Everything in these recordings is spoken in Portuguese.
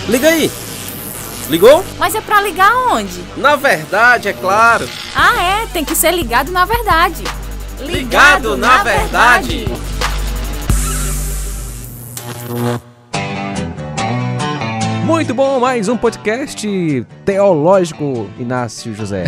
Liga aí. Ligou? Mas é pra ligar onde? Na verdade, é claro. Ah, tem que ser ligado na verdade. Ligado na verdade. Muito bom, mais um podcast teológico, Inácio José.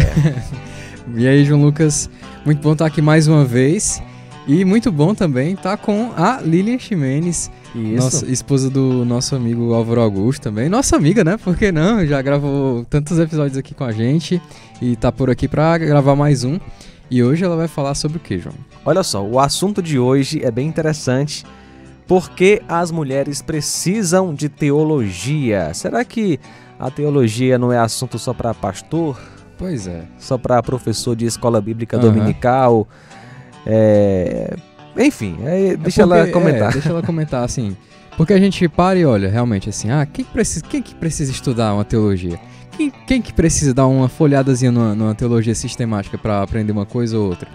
E aí, João Lucas, muito bom estar aqui mais uma vez. E muito bom também estar com a Lilian Ximenes, nossa esposa do nosso amigo Álvaro Augusto também. Nossa amiga, né? Por que não? Já gravou tantos episódios aqui com a gente e tá por aqui para gravar mais um. E hoje ela vai falar sobre o que, João? Olha só, o assunto de hoje é bem interessante. Por que as mulheres precisam de teologia? Será que a teologia não é assunto só para pastor? Pois é. Só para professor de escola bíblica dominical? Enfim, deixa ela comentar. Deixa ela comentar, assim. Porque a gente para e olha, realmente, assim, quem que precisa estudar uma teologia? Quem que precisa dar uma folhadazinha numa teologia sistemática para aprender uma coisa ou outra?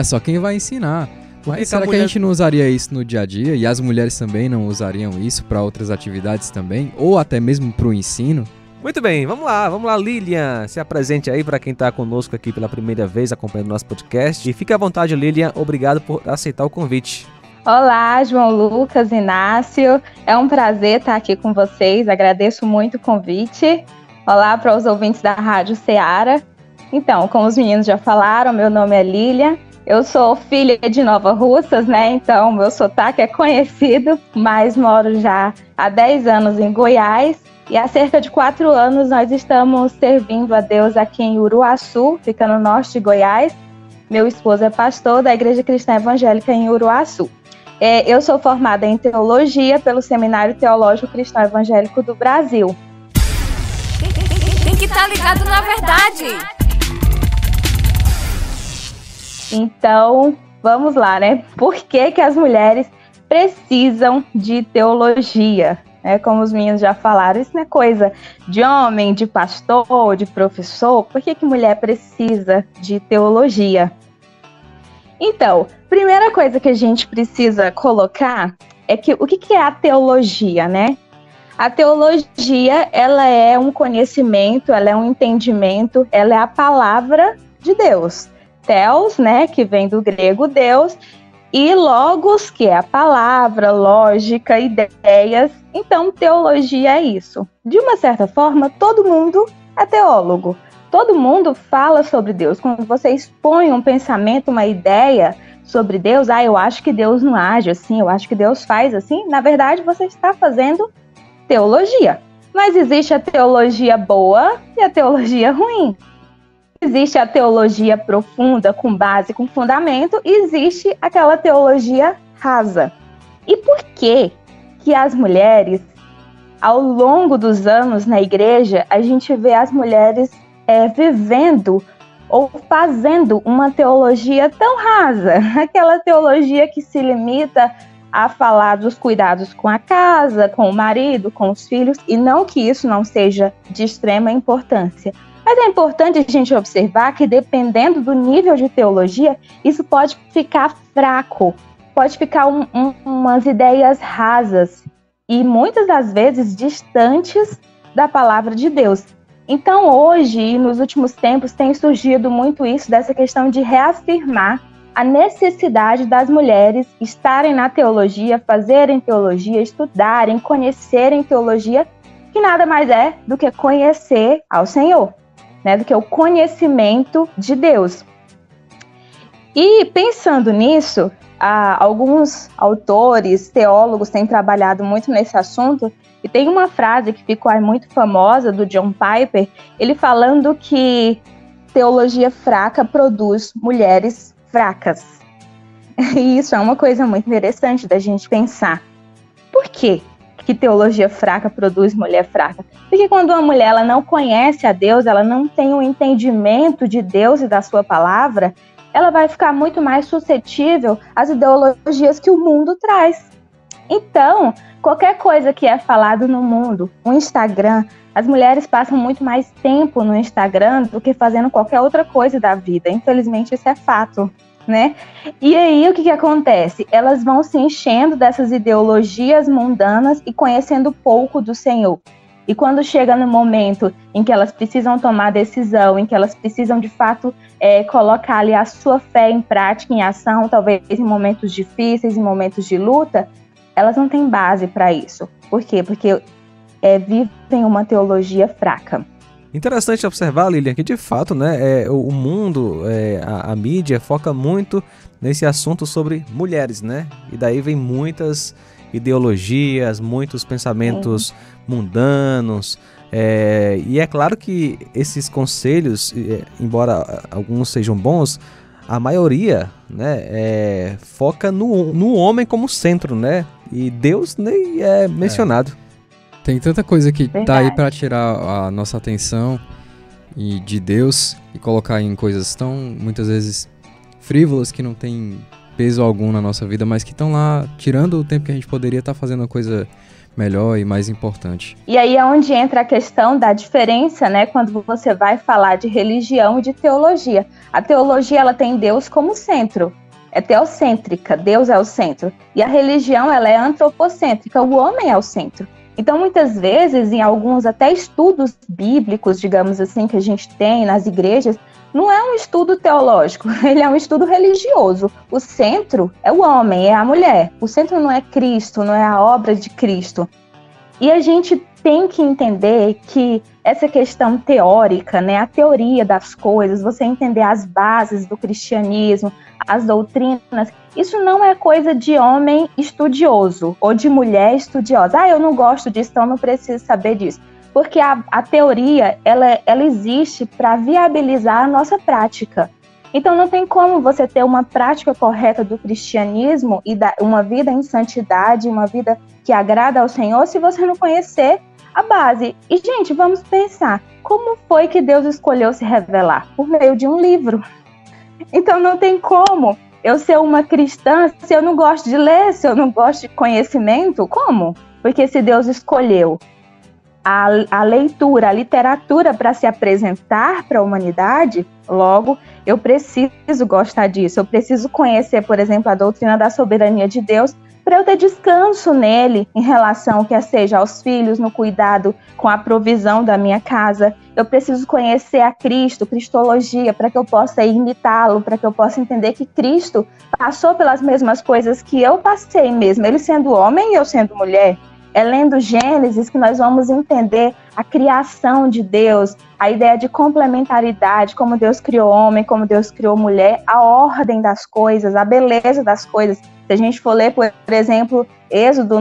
Só quem vai ensinar. Mas será que a gente não usaria isso no dia a dia? E as mulheres também não usariam isso para outras atividades também? Ou até mesmo para o ensino? Muito bem, vamos lá, Lilian, se apresente aí para quem está conosco aqui pela primeira vez acompanhando o nosso podcast. E fique à vontade, Lilian, obrigado por aceitar o convite. Olá, João Lucas, Inácio, é um prazer estar aqui com vocês, agradeço muito o convite. Olá para os ouvintes da Rádio Ceará. Então, como os meninos já falaram, meu nome é Lilian, eu sou filha de Nova Russas, né? Então, meu sotaque é conhecido, mas moro já há 10 anos em Goiás. E há cerca de 4 anos nós estamos servindo a Deus aqui em Uruaçu, fica no norte de Goiás. Meu esposo é pastor da Igreja Cristã Evangélica em Uruaçu. Eu sou formada em teologia pelo Seminário Teológico Cristão Evangélico do Brasil. Tem que estar ligado na verdade. Então, vamos lá, né? Por que as mulheres precisam de teologia? Como os meninos já falaram, isso não é coisa de homem, de pastor, de professor. Por que mulher precisa de teologia? Então, primeira coisa que a gente precisa colocar é que o que é a teologia, né? A teologia, ela é um conhecimento, ela é um entendimento, ela é a palavra de Deus. Theos, né, que vem do grego Deus, e logos, que é a palavra, lógica, ideias. Então, teologia é isso. De uma certa forma, todo mundo é teólogo. Todo mundo fala sobre Deus. Quando você expõe um pensamento, uma ideia sobre Deus, eu acho que Deus não age assim, eu acho que Deus faz assim. Na verdade, você está fazendo teologia. Mas existe a teologia boa e a teologia ruim. Existe a teologia profunda, com base, com fundamento, e existe aquela teologia rasa. E por que as mulheres, ao longo dos anos na igreja, a gente vê as mulheres vivendo ou fazendo uma teologia tão rasa? Aquela teologia que se limita a falar dos cuidados com a casa, com o marido, com os filhos, e não que isso não seja de extrema importância. Mas é importante a gente observar que, dependendo do nível de teologia, isso pode ficar fraco, pode ficar umas ideias rasas e muitas das vezes distantes da palavra de Deus. Então, hoje e nos últimos tempos, tem surgido muito isso, dessa questão de reafirmar a necessidade das mulheres estarem na teologia, fazerem teologia, estudarem, conhecerem teologia, que nada mais é do que conhecer ao Senhor. Do que o conhecimento de Deus. E pensando nisso, alguns autores, teólogos têm trabalhado muito nesse assunto, e tem uma frase que ficou muito famosa, do John Piper, ele falando que teologia fraca produz mulheres fracas. E isso é uma coisa muito interessante da gente pensar. Por quê que teologia fraca produz mulher fraca? Porque quando uma mulher ela não conhece a Deus, ela não tem um entendimento de Deus e da sua palavra, ela vai ficar muito mais suscetível às ideologias que o mundo traz. Então, qualquer coisa que é falado no mundo, o Instagram, as mulheres passam muito mais tempo no Instagram do que fazendo qualquer outra coisa da vida. Infelizmente, isso é fato. né? E aí o que acontece? Elas vão se enchendo dessas ideologias mundanas e conhecendo pouco do Senhor. E quando chega no momento em que elas precisam tomar decisão, em que elas precisam de fato colocar ali a sua fé em prática, em ação, talvez em momentos difíceis, em momentos de luta, elas não têm base para isso. Por quê? Porque vivem uma teologia fraca. Interessante observar, Lilian, que de fato, né, o mundo, a mídia foca muito nesse assunto sobre mulheres, né? E daí vem muitas ideologias, muitos pensamentos mundanos. E é claro que esses conselhos, embora alguns sejam bons, a maioria, né, foca no homem como centro, né? E Deus nem é mencionado. Tem tanta coisa que tá aí para tirar a nossa atenção de Deus e colocar em coisas tão, muitas vezes, frívolas, que não tem peso algum na nossa vida, mas que estão lá tirando o tempo que a gente poderia estar fazendo uma coisa melhor e mais importante. E aí é onde entra a questão da diferença, né, quando você vai falar de religião e de teologia. A teologia, ela tem Deus como centro. É teocêntrica, Deus é o centro. E a religião, ela é antropocêntrica, o homem é o centro. Então, muitas vezes, em alguns até estudos bíblicos, digamos assim, que a gente tem nas igrejas, não é um estudo teológico, ele é um estudo religioso. O centro é o homem, é a mulher. O centro não é Cristo, não é a obra de Cristo. E a gente tem que entender que essa questão teórica, né, a teoria das coisas, você entender as bases do cristianismo, as doutrinas, isso não é coisa de homem estudioso ou de mulher estudiosa. Eu não gosto disso, então não preciso saber disso. Porque a teoria, ela existe para viabilizar a nossa prática. Então não tem como você ter uma prática correta do cristianismo e uma vida em santidade, uma vida que agrada ao Senhor, se você não conhecer a base. E, gente, vamos pensar, como foi que Deus escolheu se revelar? Por meio de um livro. Então não tem como eu ser uma cristã se eu não gosto de ler, se eu não gosto de conhecimento. Como? Porque se Deus escolheu a leitura, a literatura para se apresentar para a humanidade, logo eu preciso gostar disso. Eu preciso conhecer, por exemplo, a doutrina da soberania de Deus para eu ter descanso nele em relação, quer seja aos filhos, no cuidado com a provisão da minha casa. Eu preciso conhecer a Cristo, cristologia, para que eu possa imitá-lo, para que eu possa entender que Cristo passou pelas mesmas coisas que eu passei mesmo, ele sendo homem e eu sendo mulher. É lendo Gênesis que nós vamos entender a criação de Deus, a ideia de complementaridade, como Deus criou homem, como Deus criou mulher, a ordem das coisas, a beleza das coisas. Se a gente for ler, por exemplo, Êxodo,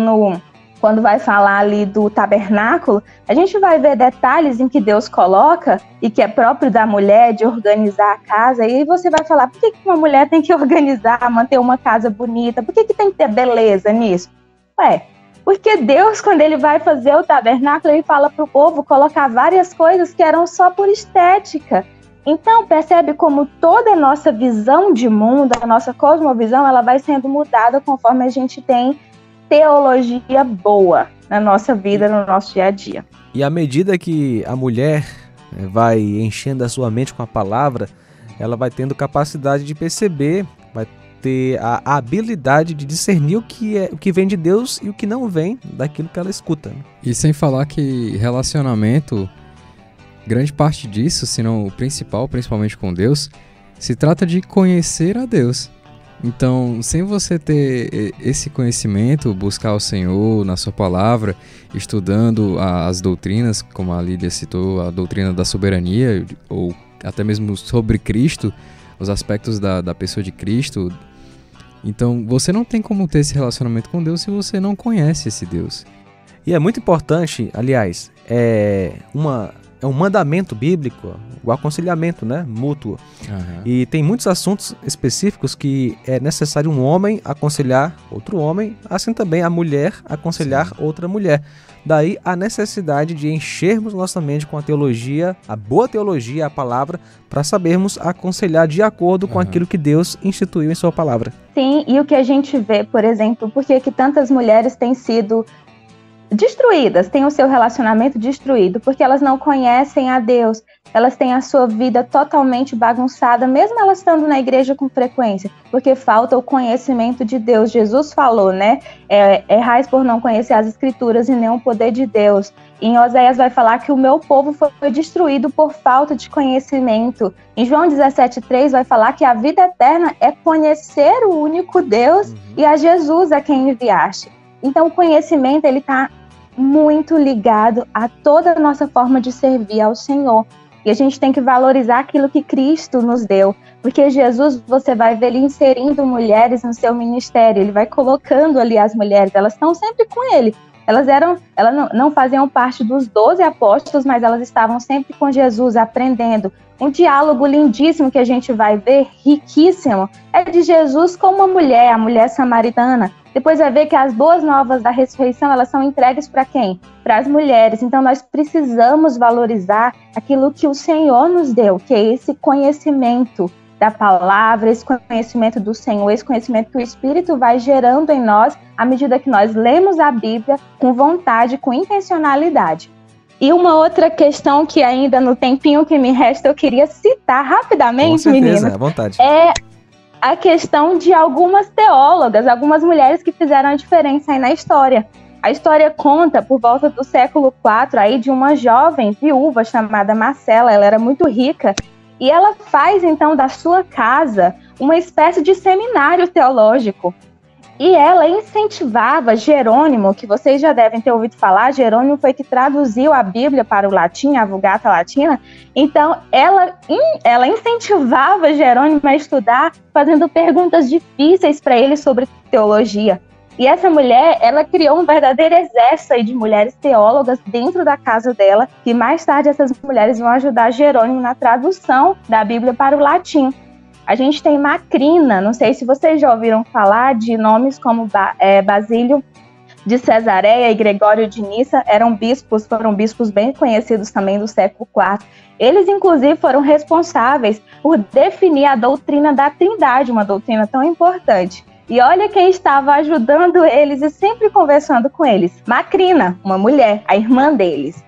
quando vai falar ali do tabernáculo, a gente vai ver detalhes em que Deus coloca e que é próprio da mulher de organizar a casa. E aí você vai falar, por que uma mulher tem que organizar, manter uma casa bonita? Por que tem que ter beleza nisso? Porque Deus, quando ele vai fazer o tabernáculo, ele fala para o povo colocar várias coisas que eram só por estética. Então, percebe como toda a nossa visão de mundo, a nossa cosmovisão, ela vai sendo mudada conforme a gente tem teologia boa na nossa vida, no nosso dia a dia. E à medida que a mulher vai enchendo a sua mente com a palavra, ela vai tendo capacidade de perceber, vai ter a habilidade de discernir o que vem de Deus e o que não vem daquilo que ela escuta. E sem falar que relacionamento, grande parte disso, se não o principal, principalmente com Deus, se trata de conhecer a Deus. Então, sem você ter esse conhecimento, buscar o Senhor na sua palavra, estudando as doutrinas, como a Lídia citou, a doutrina da soberania, ou até mesmo sobre Cristo, os aspectos da pessoa de Cristo. Então, você não tem como ter esse relacionamento com Deus se você não conhece esse Deus. E é muito importante, aliás, é um mandamento bíblico, o aconselhamento, né, mútuo. Uhum. E tem muitos assuntos específicos que é necessário um homem aconselhar outro homem, assim também a mulher aconselhar outra mulher. Daí a necessidade de enchermos nossa mente com a teologia, a boa teologia, a palavra, para sabermos aconselhar de acordo com aquilo que Deus instituiu em sua palavra. Sim, e o que a gente vê, por exemplo, por que tantas mulheres têm sido destruídas, têm o seu relacionamento destruído, porque elas não conhecem a Deus. elas têm a sua vida totalmente bagunçada, mesmo elas estando na igreja com frequência, porque falta o conhecimento de Deus. Jesus falou, né? Errais por não conhecer as Escrituras e nem o poder de Deus. Em Oséias vai falar que o meu povo foi destruído por falta de conhecimento. Em João 17,3 vai falar que a vida eterna é conhecer o único Deus e a Jesus a quem enviaste. Então o conhecimento ele está muito ligado a toda a nossa forma de servir ao Senhor. E a gente tem que valorizar aquilo que Cristo nos deu. Porque Jesus, você vai ver ele inserindo mulheres no seu ministério. Ele vai colocando ali as mulheres. Elas estão sempre com ele. Elas não faziam parte dos 12 apóstolos, mas elas estavam sempre com Jesus, aprendendo. Um diálogo lindíssimo que a gente vai ver, riquíssimo, é de Jesus com uma mulher, a mulher samaritana. Depois vai ver que as boas novas da ressurreição, elas são entregues para quem? Para as mulheres. Então nós precisamos valorizar aquilo que o Senhor nos deu, que é esse conhecimento da palavra, esse conhecimento do Senhor, esse conhecimento que o Espírito vai gerando em nós à medida que nós lemos a Bíblia com vontade, com intencionalidade. E uma outra questão que ainda no tempinho que me resta eu queria citar rapidamente, meninas, à vontade. É a questão de algumas teólogas, algumas mulheres que fizeram a diferença aí na história. A história conta, por volta do século IV, aí, de uma jovem viúva chamada Marcela. Ela era muito rica e ela faz, então, da sua casa uma espécie de seminário teológico. E ela incentivava Jerônimo, que vocês já devem ter ouvido falar. Jerônimo foi que traduziu a Bíblia para o latim, a Vulgata Latina. Então, ela incentivava Jerônimo a estudar, fazendo perguntas difíceis para ele sobre teologia. E essa mulher, ela criou um verdadeiro exército aí de mulheres teólogas dentro da casa dela, que mais tarde essas mulheres vão ajudar Jerônimo na tradução da Bíblia para o latim. A gente tem Macrina, não sei se vocês já ouviram falar de nomes como Basílio de Cesareia e Gregório de Nissa, foram bispos bem conhecidos também do século IV. Eles, inclusive, foram responsáveis por definir a doutrina da Trindade, uma doutrina tão importante. E olha quem estava ajudando eles e sempre conversando com eles. Macrina, uma mulher, a irmã deles.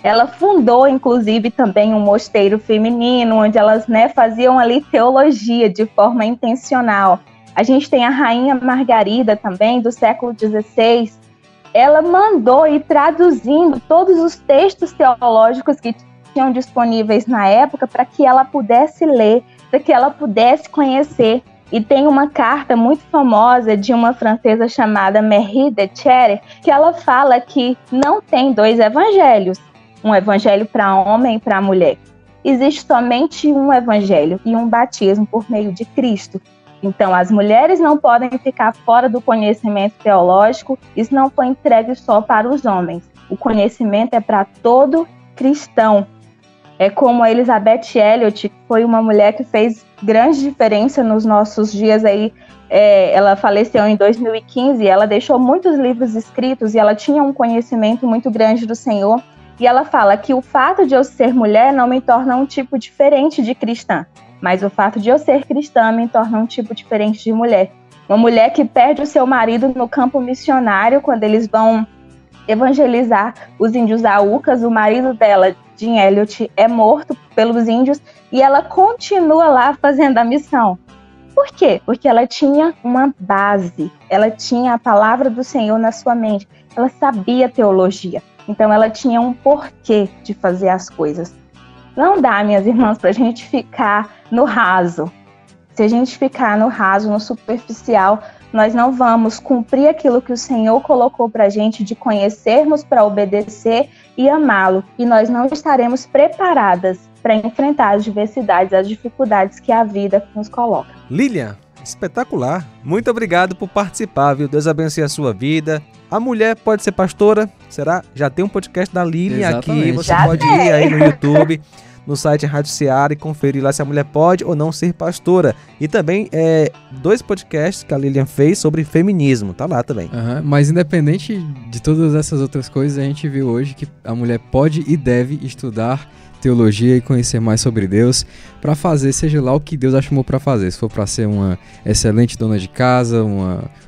Ela fundou, inclusive, também um mosteiro feminino, onde elas, faziam ali teologia de forma intencional. A gente tem a Rainha Margarida também, do século XVI. Ela mandou ir traduzindo todos os textos teológicos que tinham disponíveis na época para que ela pudesse ler, para que ela pudesse conhecer. E tem uma carta muito famosa de uma francesa chamada Marie de Chartres, que ela fala que não tem dois evangelhos. Um evangelho para homem e para mulher. Existe somente um evangelho e um batismo por meio de Cristo. Então, as mulheres não podem ficar fora do conhecimento teológico. Isso não foi entregue só para os homens. O conhecimento é para todo cristão. É como a Elizabeth Elliot, que foi uma mulher que fez grande diferença nos nossos dias aí. Ela faleceu em 2015, ela deixou muitos livros escritos e ela tinha um conhecimento muito grande do Senhor. E ela fala que o fato de eu ser mulher não me torna um tipo diferente de cristã, mas o fato de eu ser cristã me torna um tipo diferente de mulher. Uma mulher que perde o seu marido no campo missionário, quando eles vão evangelizar os índios Aucas, o marido dela, Jim Elliot, é morto pelos índios e ela continua lá fazendo a missão. Por quê? Porque ela tinha uma base, ela tinha a palavra do Senhor na sua mente, ela sabia teologia. Então ela tinha um porquê de fazer as coisas. Não dá, minhas irmãs, para a gente ficar no raso. Se a gente ficar no raso, no superficial, nós não vamos cumprir aquilo que o Senhor colocou para a gente de conhecermos para obedecer e amá-lo. E nós não estaremos preparadas para enfrentar as diversidades, as dificuldades que a vida nos coloca. Lilian, espetacular. Muito obrigado por participar, viu? Deus abençoe a sua vida. A mulher pode ser pastora? Será? Já tem um podcast da Lilian aqui. Você Já pode ir aí no YouTube, no site Rádio Seara e conferir lá se a mulher pode ou não ser pastora. E também 2 podcasts que a Lilian fez sobre feminismo. Tá lá também. Mas independente de todas essas outras coisas, a gente viu hoje que a mulher pode e deve estudar teologia e conhecer mais sobre Deus para fazer seja lá o que Deus a chamou para fazer. Se for para ser uma excelente dona de casa,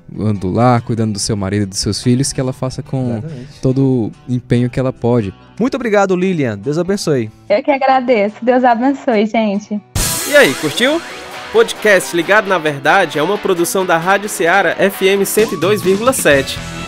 do lar, cuidando do seu marido e dos seus filhos, que ela faça com todo o empenho que ela pode. Muito obrigado, Lilian. Deus abençoe. Eu que agradeço. Deus abençoe, gente. E aí, curtiu? Podcast Ligado na Verdade é uma produção da Rádio Ceará FM 102,7.